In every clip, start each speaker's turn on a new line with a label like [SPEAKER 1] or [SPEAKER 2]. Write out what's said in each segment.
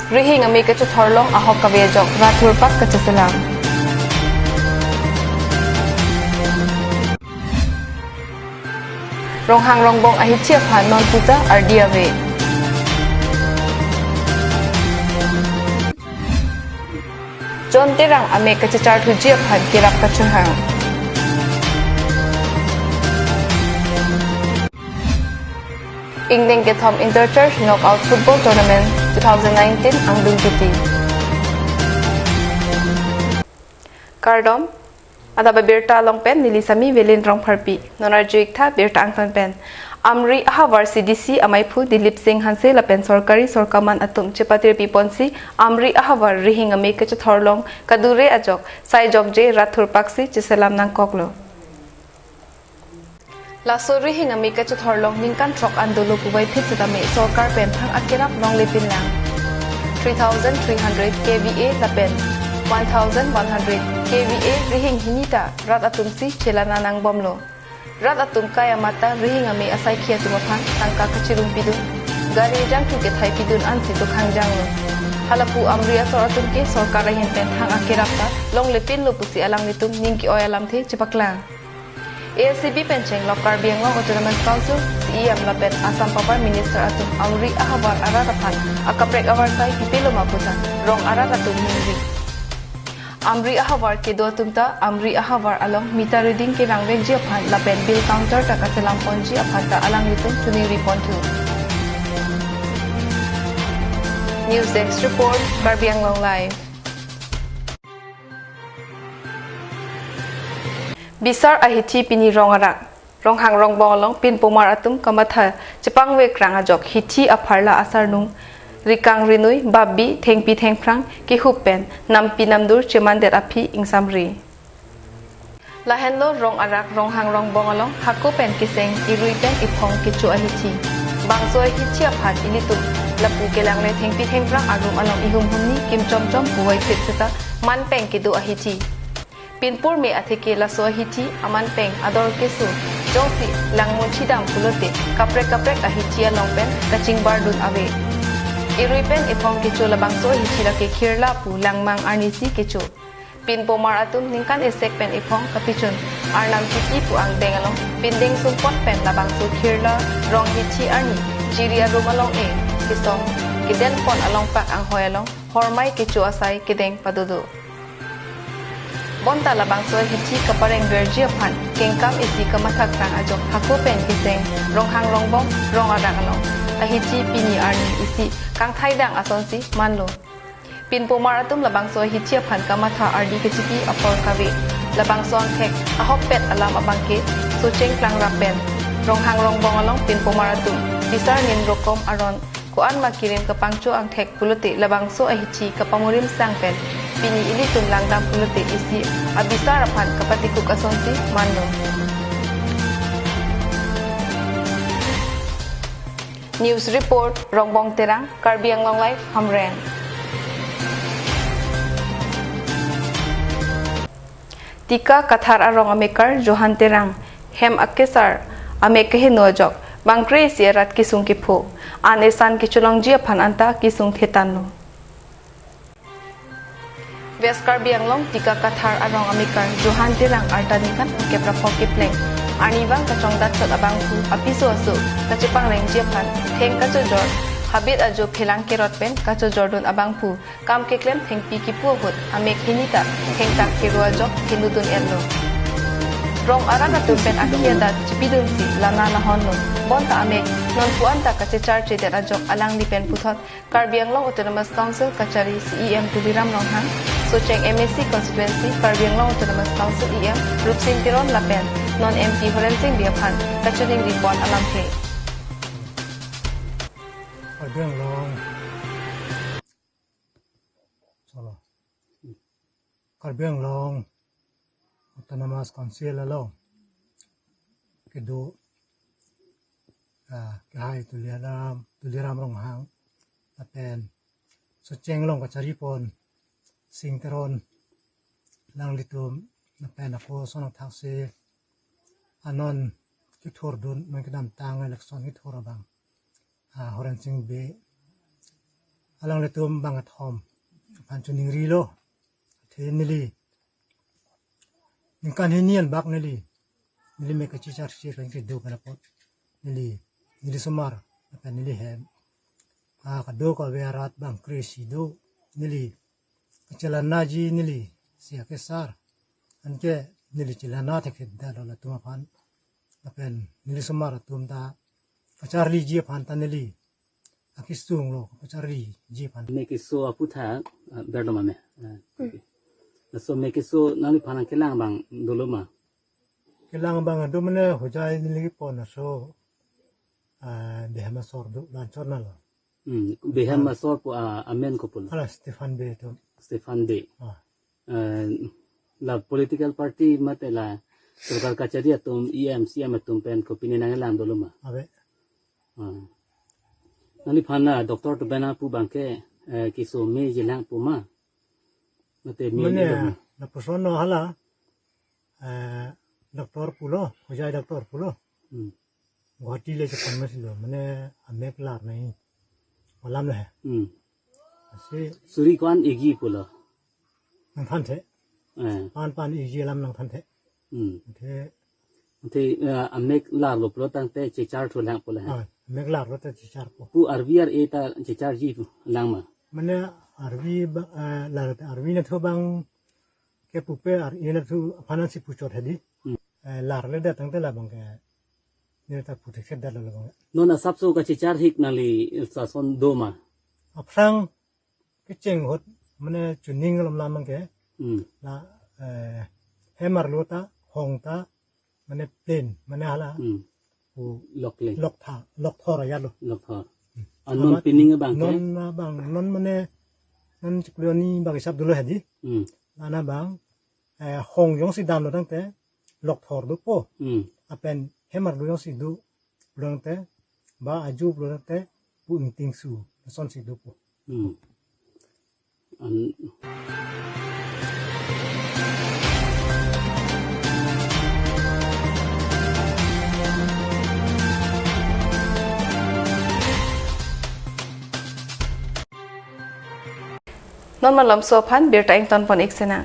[SPEAKER 1] Rihing ami ka chuthorlong ahok kavejok rathur pak ka chasalam. Ronghang rongbong ahichia phan non puja ardiave. John terang ame ka chachar thujia phan kirap ka chuhang. Ingdeng Gethom Interchurch Knockout Football Tournament 2019 ang Dulgiti. Kardom, Adap Abirta Longpen nilisami velin rong parpi. Nonarjuik tha Birta Anglong pen. Amri ahavar CDC amaipu Dilip Singh Hanse lapen sorkari sorkaman atum Chipatir Piponsi Amri ahavar rihing ame kachathorlong kadure ajok sai jokje rathur paksi chisalam nang koklo. Laso rihing ami ka chuthorlong ningkan trok andolo kuwai phitudame sarkar pen thang akirap long lepin lang 3300 kVA lapen 1100 kVA rihing hinita rat atumsi chelana nang bomlo rat atum kaya mata rihing ami asai khia tumaphan tangka kachirung pidun gari jang tu ke thai pidun ansi to khangjang lo halapu amria sor atum ke sarkar rehin pen thang akirap ta long lepin lo pusi alang nitum ningki oy alam the chipaklang ACB Pencheng Lok Karbi Anglong Autonomous Council CEM Lapet Assam Papar Minister Atum Amri Ahavar Ararapan Akaprek Avarsai Hipilo Maputa Rong Araratum Mingri Amri Ahavar Kedo Atumta Amri Ahavar Along Mita Reading Ke Rangvek Jiapan Lapet Bill Counter Takaselang Ponji Apanta Alang Yutum Tuning Report 2 News Desk Report Karbi Anglong Live Bisar ahithi pini rongarak ronghang rongbong pin pomar atum kamatha chepang we kranga jok hithi apharla asar nung rikang rinui babbi thengpi thengprang ki hupen nampi namdur chemandet api ingsamri lahenlo rong arak ronghang rongbong hakko pen kiseng irui pen ithong kichu ahithi bangso ahithi aphat ilitu lapu kelang le thengpi thengprang agum along ihum humni kim chom chom buwai phitseta man peng kidu ahithi Pinpur me atheke la sohithi aman peng ador kesu jongsi langmun chidam pulote kaprek ahichia longpen kaching bardun ave iruipen epong kecho labang sohithi la ke khirla pu langmang arnisi kecho pinpomar atum ningkan esek pen epong kapichun arnam tiki pu ang dengalong pindeng sumpot pen labang so khirla rong hichi arni jiria rumalong kisong kiden pon along pak ang hoyalong hormai kecho asai kideng padudu Bonta labang soy hichi kapareng verji aphan kengkam isi kamathak rang ajok hako pen kiseng ronghang rongbong rong adakalong ahichi pini arni isi kang thaidang asonsi manlo pinpomar atum labang soy hichi aphan kamatha ardi kechipi apor kawe labang song thek ahok pet alam abangke socheng klang rapen ronghang rongbong along pinpomar atum bisar nin rokom aron kuan makirim kapangcho ang thek pulote labang so ahichi kapamurim sangpen Pini ini tumlang dam pulote isi abisar aphan kapatikuk asonsi mando. News report Rongbong Terang Karbi Anglong Live Hamren. Tika kathar arong amekar Johan Terang hem akesar amekhe nojok bangkre siarat kisung kipho anesan kichulong ji aphan anta kisung thetano. West Karbi Anglong tika kathar arong amikar Johan Terang artanikan kepra pokipleng anibang kachong datchot abangku apiso asu kachepang reng jepan theng kachojor habit ajo phelang kerot pen kachojordun abangpu kam keklem theng pikipu hot amek hinita theng tak kerwa jok hinudun ello rong arana tupen akhiadat chipidun si lana na honno bonta amek non puanta kachechar chedet ajok alang dipen puthot Karbi Anglong Autonomous Council kachari CEM Tuliram Ronghang Socheng MSC Constituency Karbi Anglong Autonomous Council EM Rupsing Tiron Lapen non MP Horensing Biaphan kachuning report alam the
[SPEAKER 2] Karbi Anglong Solo Karbi Anglong Autonomous Council along kedo kahai tuliram Ronghang Lapen Socheng long kachari pon singteron lang litum napen ako sonong taksi anon kithor dun mengkedam tang election kithor abang horen sing be alang le tum bang at home pan chuning rilo the nili kan hinian bak nili me ka chi char chi ring ke do kana pot nili sumar pan nili hem ka do ko ve rat bang krisi do nili chalana ji nili sia ke sar anke nili chalana the ke da la tum pan pan nili sumar tum da pachar li ji pan tan nili akistung lo pachar li ji pan
[SPEAKER 3] make it so aputha berdoma me so make it so nali phana kelang bang doloma
[SPEAKER 2] kelang bang do mane hojai nili pon so behama sor do lan chorna lo
[SPEAKER 3] behem sor po amen ko pul
[SPEAKER 2] ala Stefan de
[SPEAKER 3] la political party matela sarkar kachariya tum EMCM tum pen ko pinenang lang doloma
[SPEAKER 2] abe
[SPEAKER 3] nali phana doctor to bena pu bangke kiso me jilang pu ma mate me
[SPEAKER 2] mane na person no hala doctor pulo hojai doctor pulo guwahati le chapan masilo mane amek lar nahi walam le se
[SPEAKER 3] suri kwan igi pulo
[SPEAKER 2] nang than the pan igi lam nang than the the
[SPEAKER 3] amek lar lo pulo tangte chechar to lang pulo
[SPEAKER 2] amek lar ro ta char ko
[SPEAKER 3] pu RVR eta chechar ji lang ma
[SPEAKER 2] mane arvi lar ta arvi na tho bang ke pupe ar ina thu phanan si puchot hadi lar le da tang te la bang ke ne ta puthi khed da lo bang
[SPEAKER 3] nona sapso ka chechar hik nali sa son do ma
[SPEAKER 2] aprang ke cheng hot mane chuning lam lam bang ke la hemar lota hongta mane plain mane hala pu lok thora ya lo
[SPEAKER 3] lok thor anon pining bang ke
[SPEAKER 2] non mane non chuklioni bang sab dulo hadi ana bang hong yong si dam lo tang te lok thor do po apen hemar lo yong si du long te ba aju lo te pu ting su son si do po
[SPEAKER 1] non malam so phan Abirta ing ton pon iksena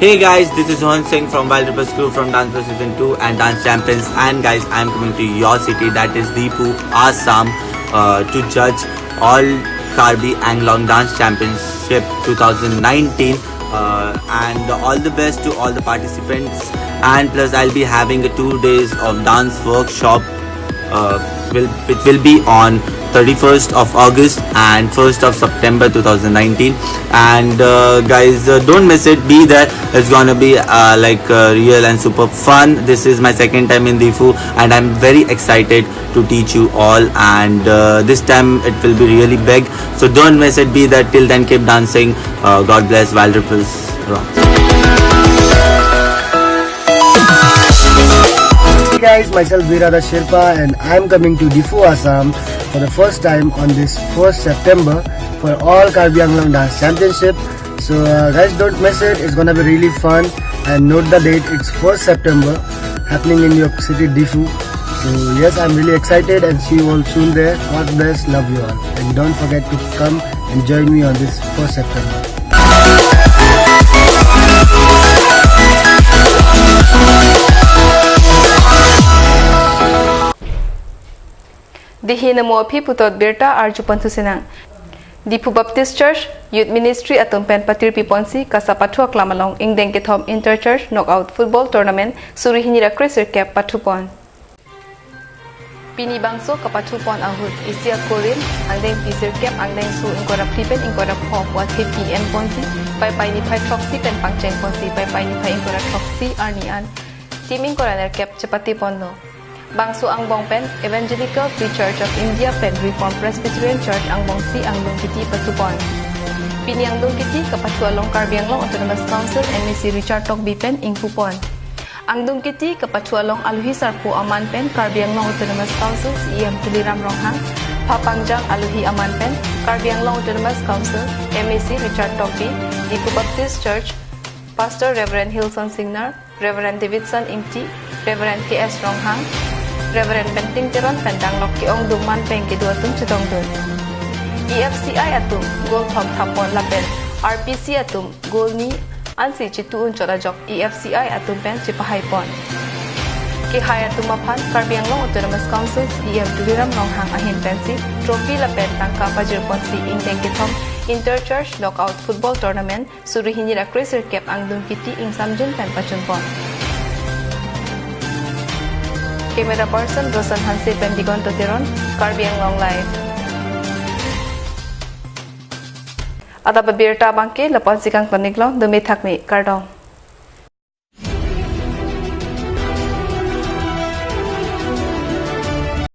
[SPEAKER 4] Hey guys, this is Sohan Singh from Wild Ripper School from Dance Pro Season 2 and Dance Champions, and guys, I am coming to your city, that is Difu, Assam, to judge all Karbi Anglong Dance Championship 2019 and all the best to all the participants, and plus I'll be having a 2 days of dance workshop which will be on 31st of August and 1st of September 2019, and guys, don't miss it, be there. It's gonna be real and super fun. This is my second time in Difu and I'm very excited to teach you all, and this time it will be really big, so don't miss it, be there. Till then, keep dancing. God bless. Wild Ripples rock.
[SPEAKER 5] Hey guys, myself Virada Sherpa and I'm coming to Difu, Assam for the first time on this 1st September for all Karbi Anglong Dance Championship. So guys, don't miss it, it's gonna be really fun, and note the date, it's 1st September happening in your city Difu. So yes, I'm really excited and see you all soon there. God bless, love you all, and don't forget to come and join me on this 1st September.
[SPEAKER 1] Dihi namo phi putot Abirta arju pantu sinang Difu Baptist Church Youth Ministry atumpen patir piponsi kasapathu klamalong ingdeng kethom interchurch knockout football tournament suri hinira crescer cap patupon Pini bangso kapatupon ahut isia korin angdeng pisir cap angdeng su ingkora pripen ingkora pop wat pm ponsi pai pai ni pai troxy pen pangcheng ponsi pai pai ni pai ingkora troxy arnian timing koraner cap chapati pondo Bangso Angbong Pen Evangelical Free Church of India Pen Reformed Presbyterian Church Angbong Si Anglong Kiti Patupon Pini Anglong Kiti Kapatua Long Karbi Anglong Autonomous Council MEC Richard Tokbi Pen Ingpupon Anglong Kiti Kapatua Long Aluhi Sarpu Aman Pen Karbi Anglong Autonomous Council CEM Tuliram Ronghang Papangjang Aluhi Aman Pen Karbi Anglong Autonomous Council MEC Richard Tokbi Difu Baptist Church Pastor Reverend Hilson Signar Reverend Davidson Imti Reverend KS Ronghang, Reverend Benting Tiron Pendang Lok Ki Ong Duman Peng Ki Dua Tum Chutong Dun. EFCI atum Gol Thom Thapon Lapel, RPC atum Gol Ni Ansi Chituun Chorajok EFCI atum Pen Chipahaipon. Ki Hai atum Mapan Karbi Anglong Autonomous Council EF Duviram Ronghang Ahin Pensi, Trophy Lapel Tangka Pajir Ponsi Ing Teng Ki Thom, Interchurch Knockout Football Tournament Suri Hinira Crazer Cap Angdung Kiti Ing Samjun Pen Pachunpon. Camera person Rosan Hansi Pendigon Totiron, Karbi Anglong Live. Adap Abirta Bangke Lapon Sikang Paniklo Dumi Thakmi Kardong.